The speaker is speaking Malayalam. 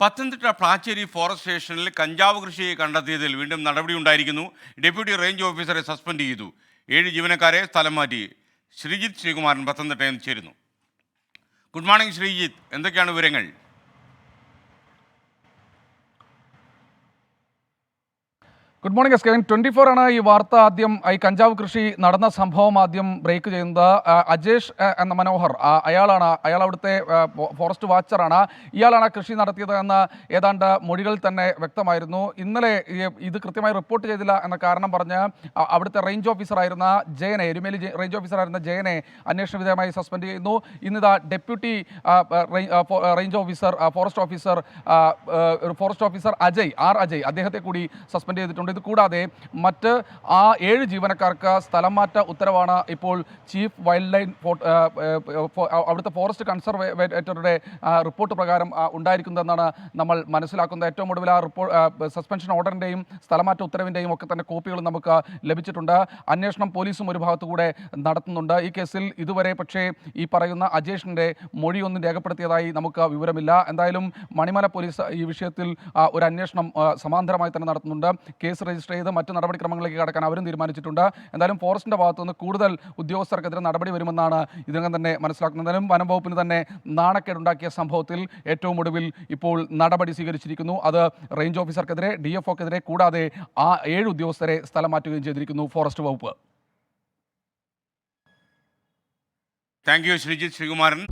പത്തനംതിട്ട പ്ലാച്ചേരി ഫോറസ്റ്റ് സ്റ്റേഷനിൽ കഞ്ചാവ് കൃഷി കണ്ടെത്തിയതിൽ വീണ്ടും നടപടിയുണ്ടായിരിക്കുന്നു. ഡെപ്യൂട്ടി റേഞ്ച് ഓഫീസറെ സസ്പെൻഡ് ചെയ്തു. 7 ജീവനക്കാരെ സ്ഥലം മാറ്റി. ശ്രീജിത്ത് ശ്രീകുമാരൻ പത്തനംതിട്ടയിൽ നിന്ന് ചേരുന്നു. ഗുഡ് മോർണിംഗ് ശ്രീജിത്ത്, എന്തൊക്കെയാണ് വിവരങ്ങൾ? Good morning S Kevin. 24 ആണ് ഈ വാർത്ത ആദ്യം ഈ കഞ്ചാവ് കൃഷി നടന്ന സംഭവം ആദ്യം ബ്രേക്ക് ചെയ്യുന്നത്. അജേഷ് എന്ന മനോഹർ അയാൾ അവിടുത്തെ ഫോറസ്റ്റ് വാച്ചറാണ്. ഇയാളാണ് കൃഷി നടത്തിയത് എന്ന് ഏതാണ്ട് മൊഴികൾ തന്നെ വ്യക്തമായിരുന്നു. ഇന്നലെ ഇത് കൃത്യമായി റിപ്പോർട്ട് ചെയ്തില്ല എന്ന കാരണം പറഞ്ഞ് അവിടുത്തെ റേഞ്ച് ഓഫീസറായിരുന്ന ജയനെ, എരുമേലി റേഞ്ച് ഓഫീസറായിരുന്ന ജയനെ അന്വേഷണ വിധേയമായി സസ്പെൻഡ് ചെയ്യുന്നു. ഇന്നിതാ deputy range officer forest officer Ajay അദ്ദേഹത്തെ കൂടി സസ്പെൻഡ് ചെയ്തിട്ടുണ്ട്. ഇത് കൂടാതെ മറ്റ് 7 ജീവനക്കാർക്ക് സ്ഥലം മാറ്റ ഉത്തരവാണ് ഇപ്പോൾ ചീഫ് വൈൽഡ് ലൈഫ് അവിടുത്തെ ഫോറസ്റ്റ് കൺസർവേറ്ററുടെ റിപ്പോർട്ട് പ്രകാരം ഉണ്ടായിരിക്കുന്നതെന്നാണ് നമ്മൾ മനസ്സിലാക്കുന്നത്. ഏറ്റവും ഒടുവിൽ സസ്പെൻഷൻ ഓർഡറിൻ്റെയും സ്ഥലമാറ്റ ഉത്തരവിൻ്റെയും ഒക്കെ തന്നെ കോപ്പികൾ നമുക്ക് ലഭിച്ചിട്ടുണ്ട്. അന്വേഷണം പോലീസും ഒരു ഭാഗത്തുകൂടെ നടത്തുന്നുണ്ട്. ഈ കേസിൽ ഇതുവരെ പക്ഷേ ഈ പറയുന്ന അജേഷിൻ്റെ മൊഴിയൊന്നും രേഖപ്പെടുത്തിയതായി നമുക്ക് വിവരമില്ല. എന്തായാലും മണിമല പോലീസ് ഈ വിഷയത്തിൽ ഒരു അന്വേഷണം സമാന്തരമായി തന്നെ നടത്തുന്നുണ്ട്. കേസ് രജിസ്റ്റർ ചെയ്ത് മറ്റ് നടപടിക്രമങ്ങളിലേക്ക് കടക്കാൻ അവരും തീരുമാനിച്ചിട്ടുണ്ട്. എന്തായാലും ഫോറസ്റ്റിൻ്റെ ഭാഗത്തുനിന്ന് കൂടുതൽ ഉദ്യോഗസ്ഥർക്കെതിരെ നടപടി വരുമെന്നാണ് ഇതിനകം തന്നെ മനസ്സിലാക്കുന്നത്. എന്തായാലും വനം വകുപ്പിന് തന്നെ നാണക്കേടുണ്ടാക്കിയ സംഭവത്തിൽ ഏറ്റവും ഒടുവിൽ ഇപ്പോൾ നടപടി സ്വീകരിച്ചിരിക്കുന്നു. അത് റേഞ്ച് ഓഫീസർക്കെതിരെ, DFOക്കെതിരെ, കൂടാതെ 7 ഉദ്യോഗസ്ഥരെ സ്ഥലം മാറ്റുകയും ചെയ്തിരിക്കുന്നു ഫോറസ്റ്റ് വകുപ്പ്. Thank you Sreejith Sreekumaran.